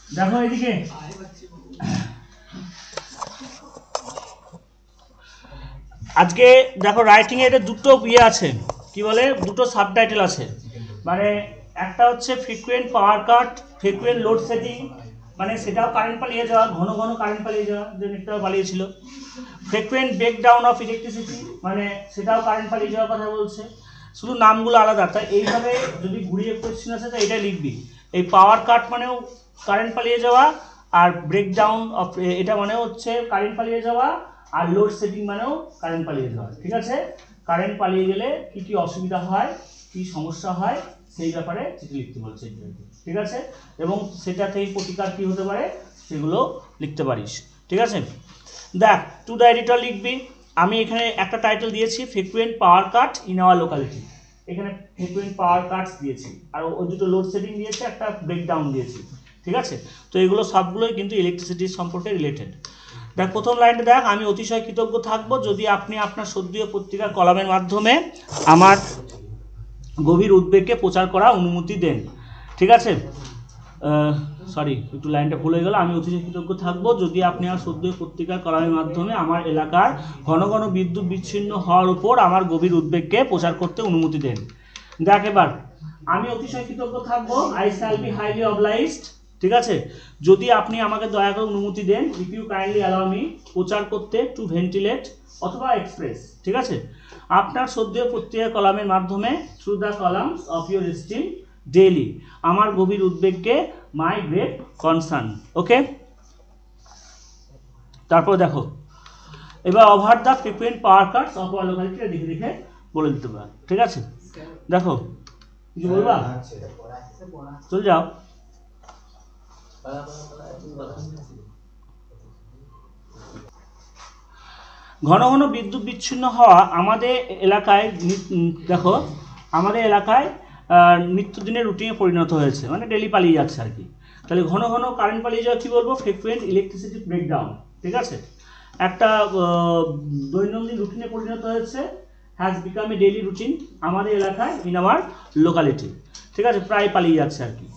দেখো এদিকে আজকে দেখো রাইটিং এর দুটো আছে কি বলে দুটো সাবটাইটেল আছে মানে একটা হচ্ছে ফ্রিকোয়েন্ট পাওয়ার কাট ফ্রিকোয়েন্ট লোড সেটিং মানে সেটাও কারেন্ট পালিয়ে যাওয়া ঘন ঘন কারেন্ট পালিয়ে যাওয়া যে নেটটাও পালিয়েছিল ফ্রিকোয়েন্ট ব্রেকডাউন অফ ইলেকট্রিসিটি মানে সেটাও কারেন্ট পালিয়ে যাওয়ার কথা বলছে শুধু নামগুলো আলাদা তাই এইভাবে যদি ঘুরিয়ে কোয়েশ্চেন আসে তো এটা লিখবি এই পাওয়ার কাট মানেও কারেন্ট পালিয়ে যাওয়া আর ব্রেকডাউন অফ এটা মানে হচ্ছে কারেন্ট পালিয়ে যাওয়া আর লোড সেটিং মানেও কারেন্ট পালিয়ে যাওয়া ঠিক আছে কারেন্ট পালিয়ে গেলে কি কি অসুবিধা হয় কি সমস্যা হয় সেই ব্যাপারে চিঠি লিখতে বলছে ঠিক আছে এবং সেটা থেকে প্রতিকার কি হতে পারে সেগুলো লিখতে পারিস ঠিক আছে দেখ টু দ্য এডিটর লিখবি আমি এখানে একটা টাইটেল দিয়েছি frequent power cut in our locality এখানে ফ্রিকোয়েন্ট পাওয়ার কাটস দিয়েছি আর ওই দুটো লোড সেটিং দিয়েছে একটা ব্রেকডাউন দিয়েছি ঠিক আছে তো এগুলো সবগুলোই কিন্তু ইলেকট্রিসিটির সম্পর্কে রিলেটেড দেখ প্রথম লাইনটা দেখ আমি অতিশয় কৃতজ্ঞ থাকব যদি আপনি আপনার সদ্যীয় পত্রিকার কলামের মাধ্যমে আমার গভীর উদ্বেগকে প্রচার করা অনুমতি দেন ঠিক আছে সরি একটু লাইনটা ভুল হয়ে গেল আমি অতিশয় কৃতজ্ঞ থাকবো যদি আপনি আমার সদ্যীয় পত্রিকার কলামের মাধ্যমে আমার এলাকার ঘন ঘন বিদ্যুৎ বিচ্ছিন্ন হওয়ার উপর আমার গভীর উদ্বেগকে প্রচার করতে অনুমতি দেন দেখ এবার আমি অতিশয় কৃতজ্ঞ থাকবো I shall be highly obliged ঠিক আছে যদি আপনি আমাকে দয়া করে অনুমতি দেন if you kindly allow me প্রচার করতে টু ভেন্টিলেট অথবা এক্সপ্রেস ঠিক আছে আপনার সদ্যীয় পত্রিকা কলামের মাধ্যমে through the columns of your steam daily আমার গভীর উদ্বেগকে মাই গ্রেট কনসার্ন ওকে তারপর দেখো এবার over the frequent power Katz of our locality দেখে দেখে বলে দিতে পারে ঠিক আছে দেখো কিছু বলবা চল যাও ঘন ঘন বিদ্যুৎ বিচ্ছিন্ন হওয়া আমাদের এলাকায় দেখো আমাদের এলাকায় নিত্যদিনের রুটিনে পরিণত হয়েছে মানে ডেলি পালিয়ে যাচ্ছে আর কি তাহলে ঘন ঘন কারেন্ট পালিয়ে যাওয়া কী বলবো ফ্রিকোয়েন্ট ইলেকট্রিসিটি ব্রেকডাউন ঠিক আছে একটা দৈনন্দিন রুটিনে পরিণত হয়েছে has become a daily routine আমাদের এলাকায় ইন আওয়ার লোকালিটি ঠিক আছে প্রায় পালিয়ে যাচ্ছে আর কি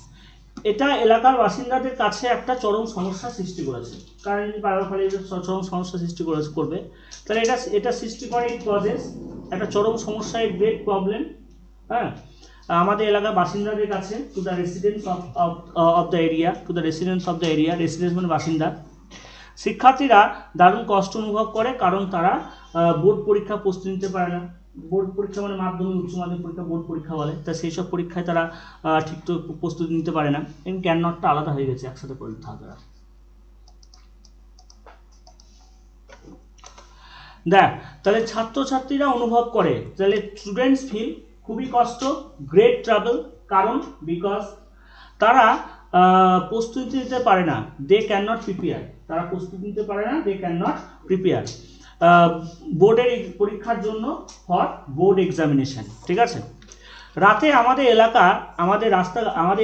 এটা এলাকার বাসিন্দাদের কাছে একটা চরম সমস্যা সৃষ্টি করেছে কারণ যদি বারবার পালিয়ে চরম সমস্যা সৃষ্টি করবে তাহলে এটা সৃষ্টি করে ইট কজেস একটা চরম সমস্যা ইট গ্রেট প্রবলেম হ্যাঁ আমাদের এলাকার বাসিন্দাদের কাছে to the residents of the area to the residents of the area residents মানে বাসিন্দা শিক্ষার্থীরা দারুণ কষ্ট অনুভব করে কারণ তারা বোর্ড পরীক্ষা প্রস্তুতি নিতে পারে না বোর্ড পরীক্ষা মানে মাধ্যমিক উচ্চ মাধ্যমিক পরীক্ষা বোর্ড পরীক্ষা বলে তা সেই সব পরীক্ষায় তারা ঠিক তো প্রস্তুতি নিতে পারে না এবং ক্যান নটটা আলাদা হয়ে গেছে একসাথে পরীক্ষা হবে দেখ তাহলে ছাত্রছাত্রীরা অনুভব করে তাহলে স্টুডেন্টস ফিল খুবই কষ্ট গ্রেট ট্রাবল কারণ বিকজ তারা প্রস্তুতি নিতে পারে না দে ক্যান নট প্রিপেয়ার তারা প্রস্তুতি নিতে পারে না দে ক্যান নট প্রিপেয়ার বোর্ডের পরীক্ষার জন্য ফর বোর্ড এক্সামিনেশন ঠিক আছে রাতে আমাদের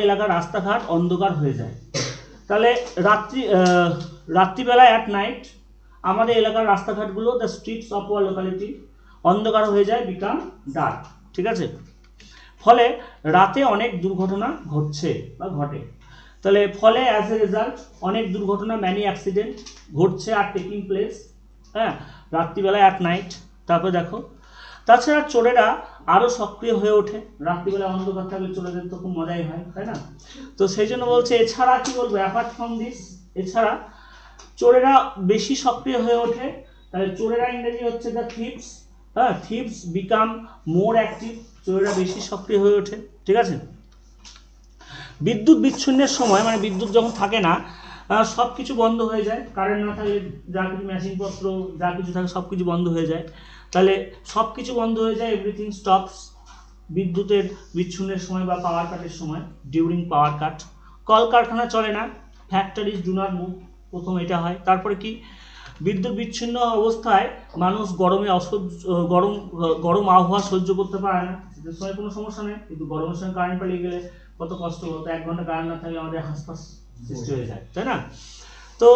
এলাকার রাস্তাঘাট অন্ধকার হয়ে যায় তাহলে রাত্রিবেলায় অ্যাট নাইট আমাদের এলাকার রাস্তাঘাটগুলো the streets of our locality অন্ধকার হয়ে যায় বিকাম ডার্ক ঠিক আছে ফলে রাতে অনেক দুর্ঘটনা ঘটছে বা ঘটে তাহলে ফলে অ্যাজ এ রেজাল্ট অনেক দুর্ঘটনা ম্যানি অ্যাক্সিডেন্ট ঘটছে আর টেকিং প্লেস হ্যাঁ রাত্রিবেলায় অ্যাট নাইট তারপরে দেখো তাছাড়া চোরেরা আরও সক্রিয় হয়ে ওঠে রাত্রিবেলা অন্ধকার থাকলে চোরেদের তো খুব মজাই হয় তাই না তো সেই জন্য বলছে এছাড়া কি বলবো অ্যাপার্ট ফ্রম দিস এছাড়া চোরেরা বেশি সক্রিয় হয়ে ওঠে তাহলে চোরেরা ইংরেজি হচ্ছে দ্য থিপস হ্যাঁ থিপস বিকাম মোর অ্যাক্টিভ চোরেরা বেশি সক্রিয় হয়ে ওঠে ঠিক আছে বিদ্যুৎ বিচ্ছিন্নের সময় মানে বিদ্যুৎ যখন থাকে না সব কিছু বন্ধ হয়ে যায় কারেন্ট না থাকলে যা কিছু মেশিনপত্র যা কিছু থাকে সব কিছু বন্ধ হয়ে যায় তাহলে সব কিছু বন্ধ হয়ে যায় এভরিথিং স্টপস বিদ্যুতের বিচ্ছিন্নের সময় বা পাওয়ার কাটের সময় ডিউরিং পাওয়ার কাট কলকারখানা চলে না ফ্যাক্টরিজ ডু নট মুভ প্রথম এটা হয় তারপরে কি বিদ্যুৎ বিচ্ছিন্ন অবস্থায় মানুষ গরম আবহাওয়া সহ্য করতে পারে না শীতের সময় কোনো সমস্যা নেই কিন্তু গরমের সময় কারেন্ট পালিয়ে গেলে কত কষ্ট হতো 1 ঘন্টা কারেন্ট না থাকলে আমাদের হাসপাস সৃষ্টি হয়ে যায় তাই না তো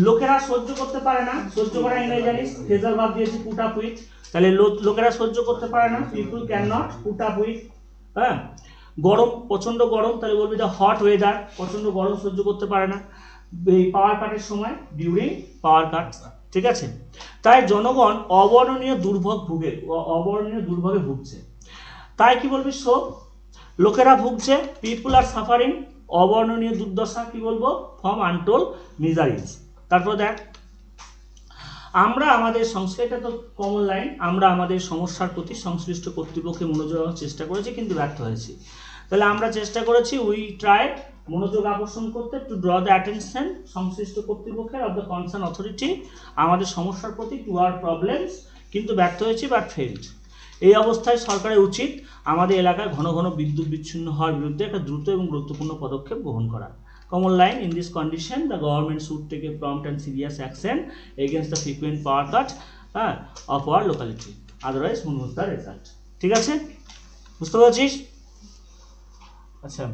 লোকেরা সহ্য করতে পারে না সহ্য করা ইংরেজি জানিস ফ্রেজাল ভার্ব দিয়েছি পুট আপ উইথ তাহলে লোকেরা সহ্য করতে পারে না people can not put up with হ্যাঁ গরম, প্রচণ্ড গরম, তাহলে বলবি দ্য হট ওয়েদার, প্রচণ্ড গরম সহ্য করতে পারে না এই পাওয়ার কাটের সময়, ডিউরিং পাওয়ার কাট। ঠিক আছে, তাই জনগণ অবর্ণনীয় দুর্ভোগে ভুগছে। তাই কি বলবি, সো লোকেরা ভুগছে, পিপুল আর সাফারিং, অবর্ণনীয় দুর্দশা, কি বলবো, ফ্রম আনটোল মিজারিজ। তারপর দেখ, আমরা আমাদের এটা তো কমন লাইন, আমরা আমাদের সমস্যার প্রতি সংশ্লিষ্ট কর্তৃপক্ষে মনোযোগ দেওয়ার চেষ্টা করেছি কিন্তু ব্যর্থ হয়েছি। তাহলে আমরা চেষ্টা করেছি, উই ট্রাই, মনোযোগ আকর্ষণ করতে, টু ড্র দ্য অ্যাটেনশন সংশ্লিষ্ট কর্তৃপক্ষের অফ দ্য কনসার্ন অথরিটি, আমাদের সমস্যার প্রতি, টু আওয়ার প্রবলেমস, কিন্তু ব্যর্থ হয়েছি, বাট ফেইলড। এই অবস্থায় সরকারের উচিত আমাদের এলাকায় ঘন ঘন বিদ্যুৎ বিচ্ছিন্ন হওয়ার বিরুদ্ধে একটা দ্রুত এবং গুরুত্বপূর্ণ পদক্ষেপ গ্রহণ করা। Common line, in this condition the government should take a prompt and serious action against the frequent power cut of our locality, otherwise who knows the result। ঠিক আছে, বুঝতে পারছিস? আচ্ছা।